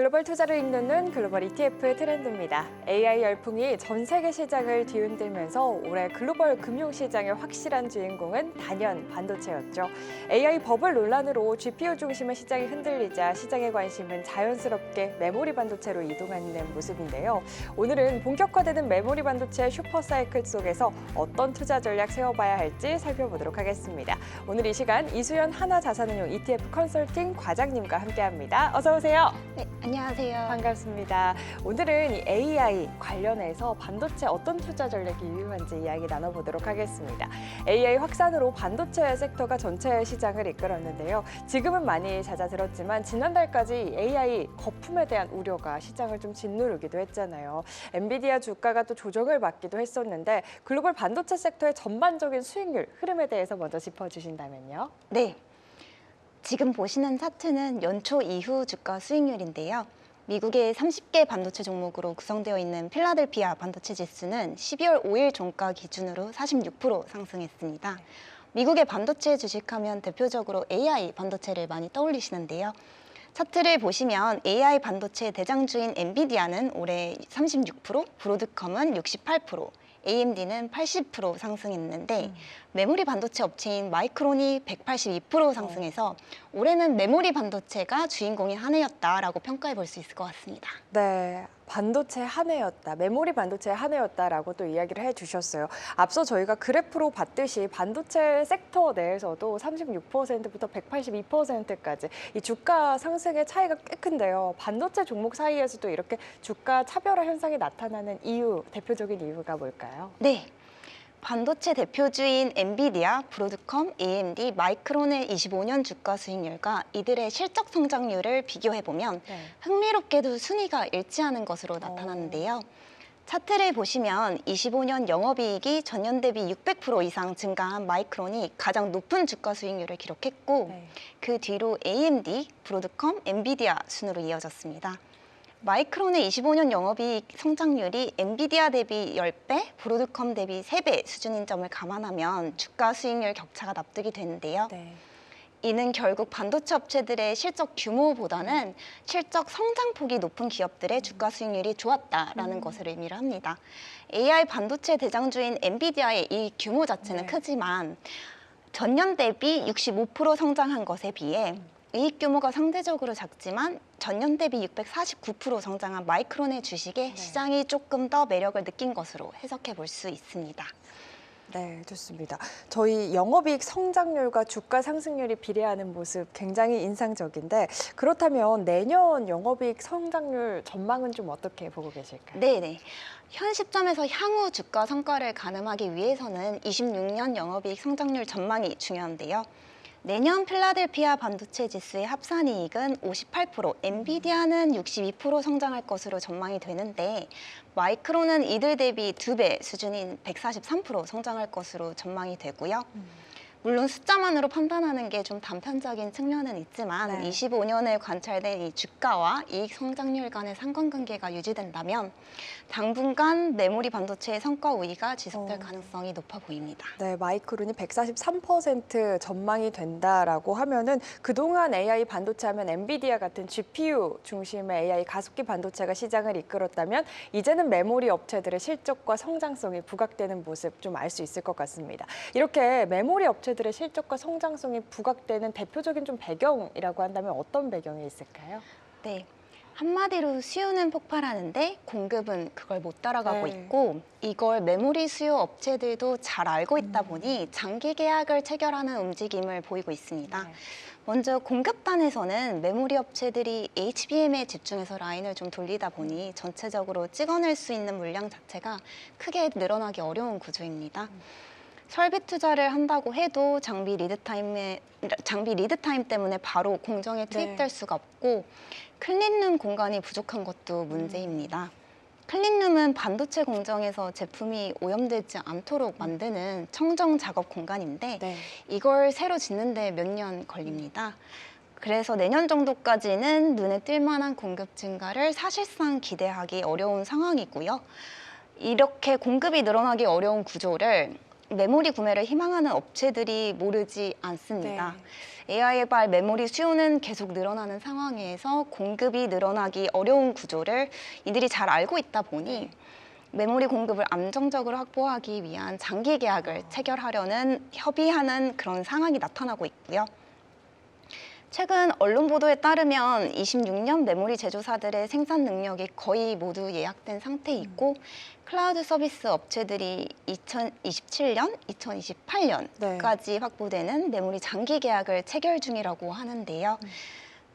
글로벌 투자를 읽는 글로벌 ETF 트렌드입니다. AI 열풍이 전 세계 시장을 뒤흔들면서 올해 글로벌 금융시장의 확실한 주인공은 단연 반도체였죠. AI 버블 논란으로 GPU 중심의 시장이 흔들리자 시장의 관심은 자연스럽게 메모리 반도체로 이동하는 모습인데요. 오늘은 본격화되는 메모리 반도체 슈퍼사이클 속에서 어떤 투자 전략 세워봐야 할지 살펴보도록 하겠습니다. 오늘 이 시간 이수연 하나자산운용 ETF 컨설팅 과장님과 함께합니다. 어서 오세요. 네, 안녕하세요. 반갑습니다. 오늘은 이 AI 관련해서 반도체 어떤 투자 전략이 유효한지 이야기 나눠보도록 하겠습니다. AI 확산으로 반도체 섹터가 전체 시장을 이끌었는데요. 지금은 많이 잦아들었지만 지난달까지 AI 거품에 대한 우려가 시장을 좀 짓누르기도 했잖아요. 엔비디아 주가가 또 조정을 받기도 했었는데 글로벌 반도체 섹터의 전반적인 수익률 흐름에 대해서 먼저 짚어주신다면요. 네, 지금 보시는 차트는 연초 이후 주가 수익률인데요. 미국의 30개 반도체 종목으로 구성되어 있는 필라델피아 반도체 지수는 12월 5일 종가 기준으로 46% 상승했습니다. 미국의 반도체 주식하면 대표적으로 AI 반도체를 많이 떠올리시는데요. 차트를 보시면 AI 반도체 대장주인 엔비디아는 올해 36%, 브로드컴은 68%, AMD는 80% 상승했는데 메모리 반도체 업체인 마이크론이 182% 상승해서 올해는 메모리 반도체가 주인공의 한 해였다라고 평가해 볼 수 있을 것 같습니다. 네, 반도체 한 해였다, 메모리 반도체 한 해였다라고 또 이야기를 해주셨어요. 앞서 저희가 그래프로 봤듯이 반도체 섹터 내에서도 36%부터 182%까지 이 주가 상승의 차이가 꽤 큰데요. 반도체 종목 사이에서도 이렇게 주가 차별화 현상이 나타나는 이유, 대표적인 이유가 뭘까요? 네. 반도체 대표주인 엔비디아, 브로드컴, AMD, 마이크론의 25년 주가 수익률과 이들의 실적 성장률을 비교해보면 흥미롭게도 순위가 일치하는 것으로 나타났는데요. 차트를 보시면 25년 영업이익이 전년 대비 600% 이상 증가한 마이크론이 가장 높은 주가 수익률을 기록했고 그 뒤로 AMD, 브로드컴, 엔비디아 순으로 이어졌습니다. 마이크론의 25년 영업이익 성장률이 엔비디아 대비 10배, 브로드컴 대비 3배 수준인 점을 감안하면 주가 수익률 격차가 납득이 되는데요. 이는 결국 반도체 업체들의 실적 규모보다는 실적 성장폭이 높은 기업들의 주가 수익률이 좋았다라는 것을 의미를 합니다. AI 반도체 대장주인 엔비디아의 이 규모 자체는 크지만 전년 대비 65% 성장한 것에 비해 이익 규모가 상대적으로 작지만 전년 대비 649% 성장한 마이크론의 주식에 시장이 조금 더 매력을 느낀 것으로 해석해 볼 수 있습니다. 네, 좋습니다. 저희 영업이익 성장률과 주가 상승률이 비례하는 모습 굉장히 인상적인데 그렇다면 내년 영업이익 성장률 전망은 좀 어떻게 보고 계실까요? 네네. 현 시점에서 향후 주가 성과를 가늠하기 위해서는 26년 영업이익 성장률 전망이 중요한데요. 내년 필라델피아 반도체 지수의 합산이익은 58%, 엔비디아는 62% 성장할 것으로 전망이 되는데 마이크론은 이들 대비 2배 수준인 143% 성장할 것으로 전망이 되고요. 물론 숫자만으로 판단하는 게 좀 단편적인 측면은 있지만 25년에 관찰된 이 주가와 이익 성장률 간의 상관관계가 유지된다면 당분간 메모리 반도체의 성과 우위가 지속될 가능성이 높아 보입니다. 네, 마이크론이 143% 전망이 된다라고 하면은 그동안 AI 반도체 하면 엔비디아 같은 GPU 중심의 AI 가속기 반도체가 시장을 이끌었다면 이제는 메모리 업체들의 실적과 성장성이 부각되는 모습 좀 알 수 있을 것 같습니다. 이렇게 메모리 업체들의 실적과 성장성이 부각되는 대표적인 좀 배경이라고 한다면 어떤 배경이 있을까요? 네. 한마디로 수요는 폭발하는데 공급은 그걸 못 따라가고 있고 이걸 메모리 수요 업체들도 잘 알고 있다 보니 장기 계약을 체결하는 움직임을 보이고 있습니다. 먼저 공급단에서는 메모리 업체들이 HBM에 집중해서 라인을 좀 돌리다 보니 전체적으로 찍어낼 수 있는 물량 자체가 크게 늘어나기 어려운 구조입니다. 설비 투자를 한다고 해도 장비 리드 타임 때문에 바로 공정에 투입될 수가 없고 클린룸 공간이 부족한 것도 문제입니다. 클린룸은 반도체 공정에서 제품이 오염되지 않도록 만드는 청정 작업 공간인데 이걸 새로 짓는데 몇 년 걸립니다. 그래서 내년 정도까지는 눈에 띌 만한 공급 증가를 사실상 기대하기 어려운 상황이고요. 이렇게 공급이 늘어나기 어려운 구조를 메모리 구매를 희망하는 업체들이 모르지 않습니다. 네. AI발 메모리 수요는 계속 늘어나는 상황에서 공급이 늘어나기 어려운 구조를 이들이 잘 알고 있다 보니 네. 메모리 공급을 안정적으로 확보하기 위한 장기 계약을 체결하려는 협의하는 그런 상황이 나타나고 있고요. 최근 언론 보도에 따르면 26년 메모리 제조사들의 생산 능력이 거의 모두 예약된 상태이고 클라우드 서비스 업체들이 2027년, 2028년까지 확보되는 메모리 장기 계약을 체결 중이라고 하는데요.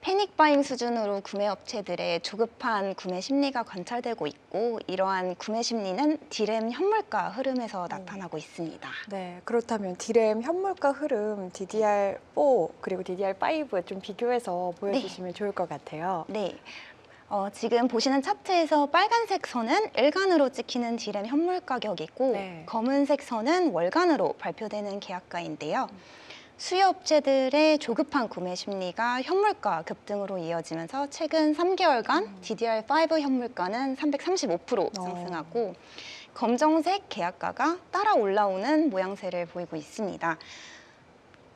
패닉 바잉 수준으로 구매 업체들의 조급한 구매 심리가 관찰되고 있고 이러한 구매 심리는 디램 현물가 흐름에서 나타나고 있습니다. 네, 그렇다면 디램 현물가 흐름 DDR4 그리고 DDR5 좀 비교해서 보여주시면 좋을 것 같아요. 네. 지금 보시는 차트에서 빨간색 선은 일간으로 찍히는 디램 현물 가격이고 네. 검은색 선은 월간으로 발표되는 계약가인데요. 수요 업체들의 조급한 구매 심리가 현물가 급등으로 이어지면서 최근 3개월간 DDR5 현물가는 335% 상승하고 검정색 계약가가 따라 올라오는 모양새를 보이고 있습니다.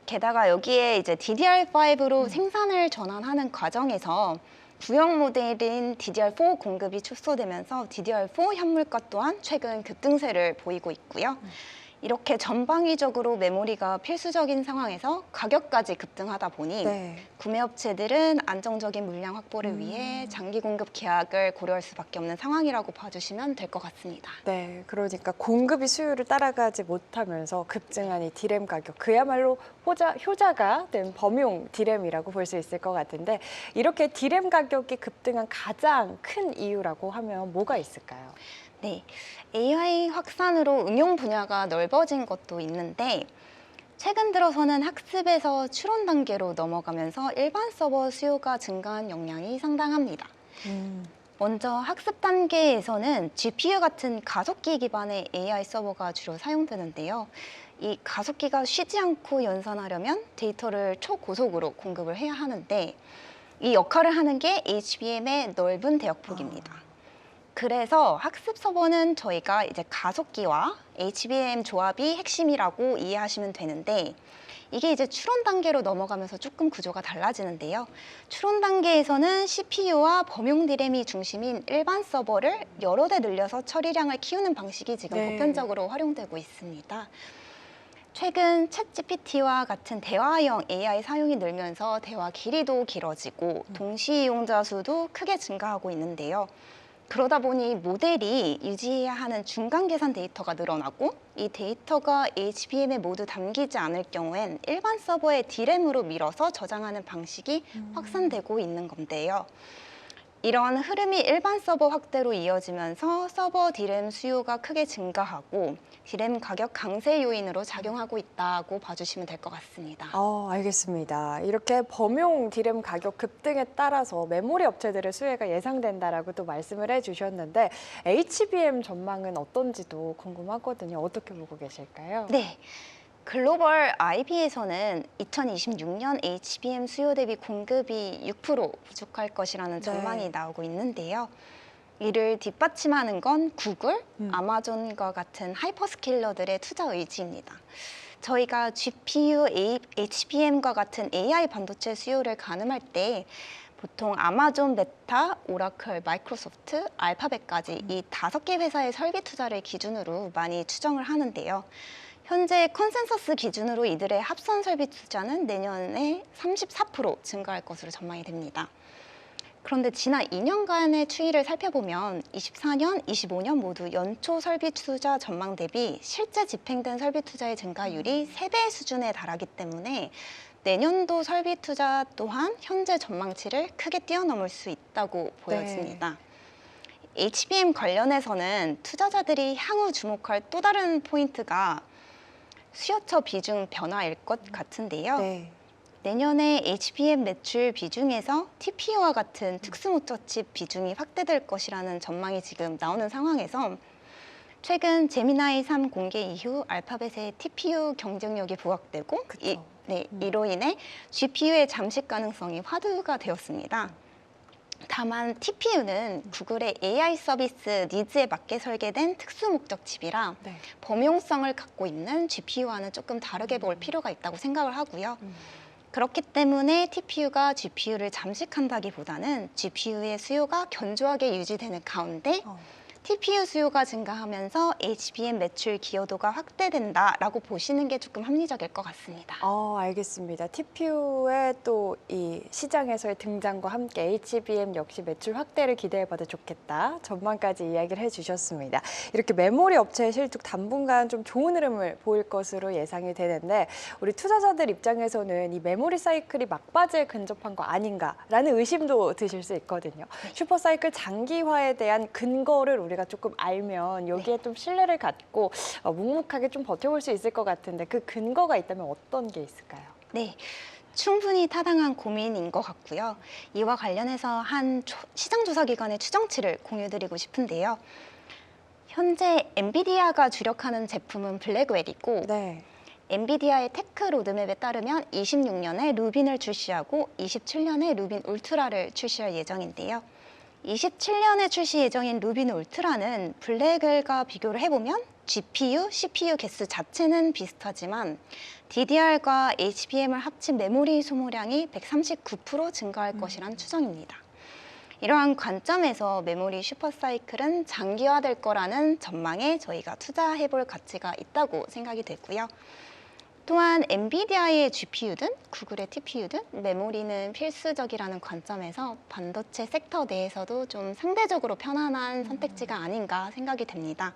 게다가 여기에 이제 DDR5로 생산을 전환하는 과정에서 부형 모델인 DDR4 공급이 축소되면서 DDR4 현물가 또한 최근 급등세를 보이고 있고요. 이렇게 전방위적으로 메모리가 필수적인 상황에서 가격까지 급등하다 보니 구매업체들은 안정적인 물량 확보를 위해 장기 공급 계약을 고려할 수밖에 없는 상황이라고 봐주시면 될 것 같습니다. 네, 그러니까 공급이 수요를 따라가지 못하면서 급증한 이 디램 가격, 그야말로 효자가 된 범용 디램이라고 볼 수 있을 것 같은데 이렇게 디램 가격이 급등한 가장 큰 이유라고 하면 뭐가 있을까요? 네, AI 확산으로 응용 분야가 넓어진 것도 있는데 최근 들어서는 학습에서 추론 단계로 넘어가면서 일반 서버 수요가 증가한 영향이 상당합니다. 먼저 학습 단계에서는 GPU 같은 가속기 기반의 AI 서버가 주로 사용되는데요. 이 가속기가 쉬지 않고 연산하려면 데이터를 초고속으로 공급을 해야 하는데 이 역할을 하는 게 HBM의 넓은 대역폭입니다. 그래서 학습 서버는 저희가 이제 가속기와 HBM 조합이 핵심이라고 이해하시면 되는데 이게 이제 추론 단계로 넘어가면서 조금 구조가 달라지는데요. 추론 단계에서는 CPU와 범용 디램이 중심인 일반 서버를 여러 대 늘려서 처리량을 키우는 방식이 지금 보편적으로 활용되고 있습니다. 최근 챗GPT와 같은 대화형 AI 사용이 늘면서 대화 길이도 길어지고 동시 이용자 수도 크게 증가하고 있는데요. 그러다 보니 모델이 유지해야 하는 중간 계산 데이터가 늘어나고 이 데이터가 HBM에 모두 담기지 않을 경우엔 일반 서버의 디램으로 밀어서 저장하는 방식이 확산되고 있는 건데요. 이런 흐름이 일반 서버 확대로 이어지면서 서버 디램 수요가 크게 증가하고 디램 가격 강세 요인으로 작용하고 있다고 봐주시면 될 것 같습니다. 알겠습니다. 이렇게 범용 디램 가격 급등에 따라서 메모리 업체들의 수혜가 예상된다라고 또 말씀을 해주셨는데 HBM 전망은 어떤지도 궁금하거든요. 어떻게 보고 계실까요? 네. 글로벌 IB에서는 2026년 HBM 수요 대비 공급이 6% 부족할 것이라는 전망이 나오고 있는데요. 이를 뒷받침하는 건 구글, 아마존과 같은 하이퍼스케일러들의 투자 의지입니다. 저희가 GPU, HBM과 같은 AI 반도체 수요를 가늠할 때 보통 아마존, 메타, 오라클, 마이크로소프트, 알파벳까지 이 5개 회사의 설비 투자를 기준으로 많이 추정을 하는데요. 현재 컨센서스 기준으로 이들의 합산 설비 투자는 내년에 34% 증가할 것으로 전망이 됩니다. 그런데 지난 2년간의 추이를 살펴보면 24년, 25년 모두 연초 설비 투자 전망 대비 실제 집행된 설비 투자의 증가율이 3배 수준에 달하기 때문에 내년도 설비 투자 또한 현재 전망치를 크게 뛰어넘을 수 있다고 보여집니다. HBM 관련해서는 투자자들이 향후 주목할 또 다른 포인트가 수요처 비중 변화일 것 같은데요. 내년에 HBM 매출 비중에서 TPU와 같은 특수모터칩 비중이 확대될 것이라는 전망이 지금 나오는 상황에서 최근 제미나이 3 공개 이후 알파벳의 TPU 경쟁력이 부각되고 이로 인해 GPU의 잠식 가능성이 화두가 되었습니다. 다만 TPU는 구글의 AI 서비스 니즈에 맞게 설계된 특수 목적 칩이라 네. 범용성을 갖고 있는 GPU와는 조금 다르게 볼 필요가 있다고 생각을 하고요. 그렇기 때문에 TPU가 GPU를 잠식한다기보다는 GPU의 수요가 견조하게 유지되는 가운데 TPU 수요가 증가하면서 HBM 매출 기여도가 확대된다라고 보시는 게 조금 합리적일 것 같습니다. 알겠습니다. TPU의 또 이 시장에서의 등장과 함께 HBM 역시 매출 확대를 기대해봐도 좋겠다. 전망까지 이야기를 해주셨습니다. 이렇게 메모리 업체의 실적 당분간 좀 좋은 흐름을 보일 것으로 예상이 되는데 우리 투자자들 입장에서는 이 메모리 사이클이 막바지에 근접한 거 아닌가라는 의심도 드실 수 있거든요. 슈퍼 사이클 장기화에 대한 근거를 우리가 조금 알면 여기에 좀 신뢰를 갖고 묵묵하게 좀 버텨볼 수 있을 것 같은데 그 근거가 있다면 어떤 게 있을까요? 네, 충분히 타당한 고민인 것 같고요. 이와 관련해서 한 시장조사기관의 추정치를 공유드리고 싶은데요. 현재 엔비디아가 주력하는 제품은 블랙웰이고 네. 엔비디아의 테크 로드맵에 따르면 26년에 루빈을 출시하고 27년에 루빈 울트라를 출시할 예정인데요. 27년에 출시 예정인 루빈 울트라는 블랙웰과 비교를 해보면 GPU, CPU 개수 자체는 비슷하지만 DDR과 HBM을 합친 메모리 소모량이 139% 증가할 것이란 추정입니다. 이러한 관점에서 메모리 슈퍼사이클은 장기화될 거라는 전망에 저희가 투자해볼 가치가 있다고 생각이 되고요. 또한 엔비디아의 GPU든 구글의 TPU든 메모리는 필수적이라는 관점에서 반도체 섹터 내에서도 좀 상대적으로 편안한 선택지가 아닌가 생각이 됩니다.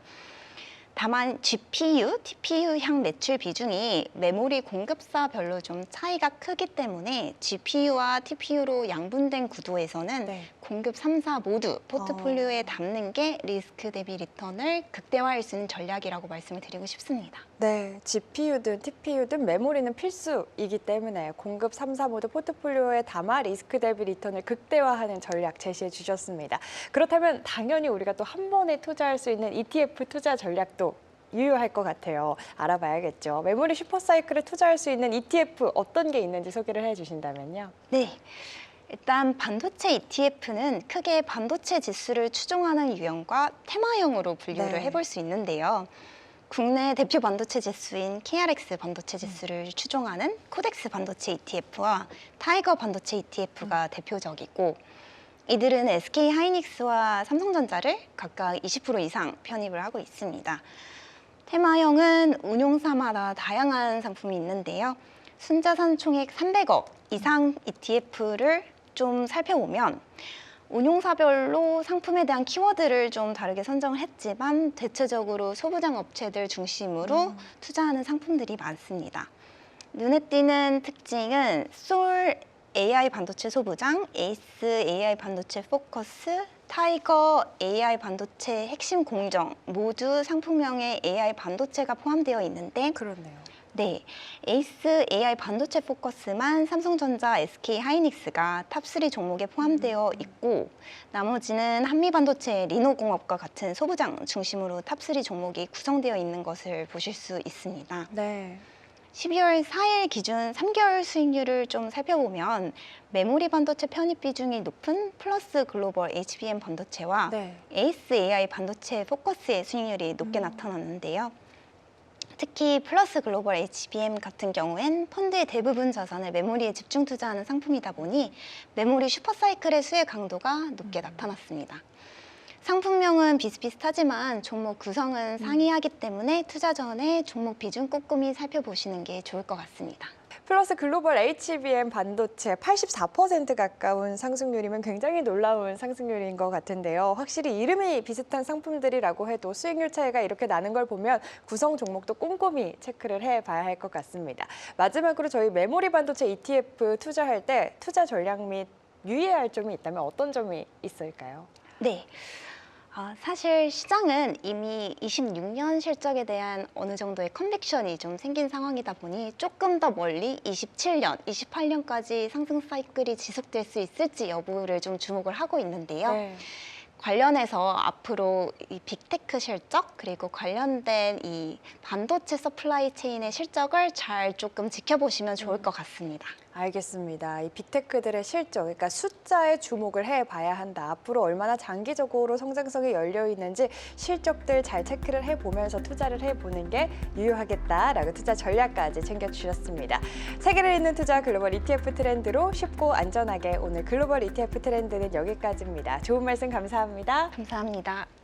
다만 GPU, TPU 향 매출 비중이 메모리 공급사별로 좀 차이가 크기 때문에 GPU와 TPU로 양분된 구도에서는 네. 공급 3사 모두 포트폴리오에 담는 게 리스크 대비 리턴을 극대화할 수 있는 전략이라고 말씀을 드리고 싶습니다. 네, GPU든 TPU든 메모리는 필수이기 때문에 공급 3사 모두 포트폴리오에 담아 리스크 대비 리턴을 극대화하는 전략 제시해 주셨습니다. 그렇다면 당연히 우리가 또 한 번에 투자할 수 있는 ETF 투자 전략도 유효할 것 같아요. 알아봐야겠죠. 메모리 슈퍼사이클에 투자할 수 있는 ETF 어떤 게 있는지 소개를 해주신다면요. 네. 일단 반도체 ETF는 크게 반도체 지수를 추종하는 유형과 테마형으로 분류를 네. 해볼 수 있는데요. 국내 대표 반도체 지수인 KRX 반도체 지수를 추종하는 코덱스 반도체 ETF와 타이거 반도체 ETF가 대표적이고 이들은 SK 하이닉스와 삼성전자를 각각 20% 이상 편입을 하고 있습니다. 테마형은 운용사마다 다양한 상품이 있는데요. 순자산 총액 300억 이상 ETF를 좀 살펴보면 운용사별로 상품에 대한 키워드를 좀 다르게 선정을 했지만 대체적으로 소부장 업체들 중심으로 투자하는 상품들이 많습니다. 눈에 띄는 특징은 솔 AI 반도체 소부장, 에이스 AI 반도체 포커스, 타이거 AI 반도체 핵심 공정 모두 상품명에 AI 반도체가 포함되어 있는데 그렇네요. 네, 에이스 AI 반도체 포커스만 삼성전자, SK 하이닉스가 탑3 종목에 포함되어 있고 나머지는 한미반도체, 리노공업과 같은 소부장 중심으로 탑3 종목이 구성되어 있는 것을 보실 수 있습니다. 네. 12월 4일 기준 3개월 수익률을 좀 살펴보면 메모리 반도체 편입 비중이 높은 플러스 글로벌 HBM 반도체와 네. 에이스 AI 반도체 포커스의 수익률이 높게 나타났는데요. 특히 플러스 글로벌 HBM 같은 경우엔 펀드의 대부분 자산을 메모리에 집중 투자하는 상품이다 보니 메모리 슈퍼사이클의 수혜 강도가 높게 나타났습니다. 상품명은 비슷비슷하지만 종목 구성은 상이하기 때문에 투자 전에 종목 비중 꼼꼼히 살펴보시는 게 좋을 것 같습니다. 플러스 글로벌 HBM 반도체 84% 가까운 상승률이면 굉장히 놀라운 상승률인 것 같은데요. 확실히 이름이 비슷한 상품들이라고 해도 수익률 차이가 이렇게 나는 걸 보면 구성 종목도 꼼꼼히 체크를 해봐야 할 것 같습니다. 마지막으로 저희 메모리 반도체 ETF 투자할 때 투자 전략 및 유의해야 할 점이 있다면 어떤 점이 있을까요? 네. 사실 시장은 이미 26년 실적에 대한 어느 정도의 컨빅션이 좀 생긴 상황이다 보니 조금 더 멀리 27년, 28년까지 상승 사이클이 지속될 수 있을지 여부를 좀 주목을 하고 있는데요. 네. 관련해서 앞으로 이 빅테크 실적 그리고 관련된 이 반도체 서플라이 체인의 실적을 잘 조금 지켜보시면 좋을 것 같습니다. 알겠습니다. 이 빅테크들의 실적, 그러니까 숫자에 주목을 해봐야 한다. 앞으로 얼마나 장기적으로 성장성이 열려 있는지 실적들 잘 체크를 해보면서 투자를 해보는 게 유효하겠다라고 투자 전략까지 챙겨주셨습니다. 세계를 잇는 투자 글로벌 ETF 트렌드로 쉽고 안전하게 오늘 글로벌 ETF 트렌드는 여기까지입니다. 좋은 말씀 감사합니다. 감사합니다.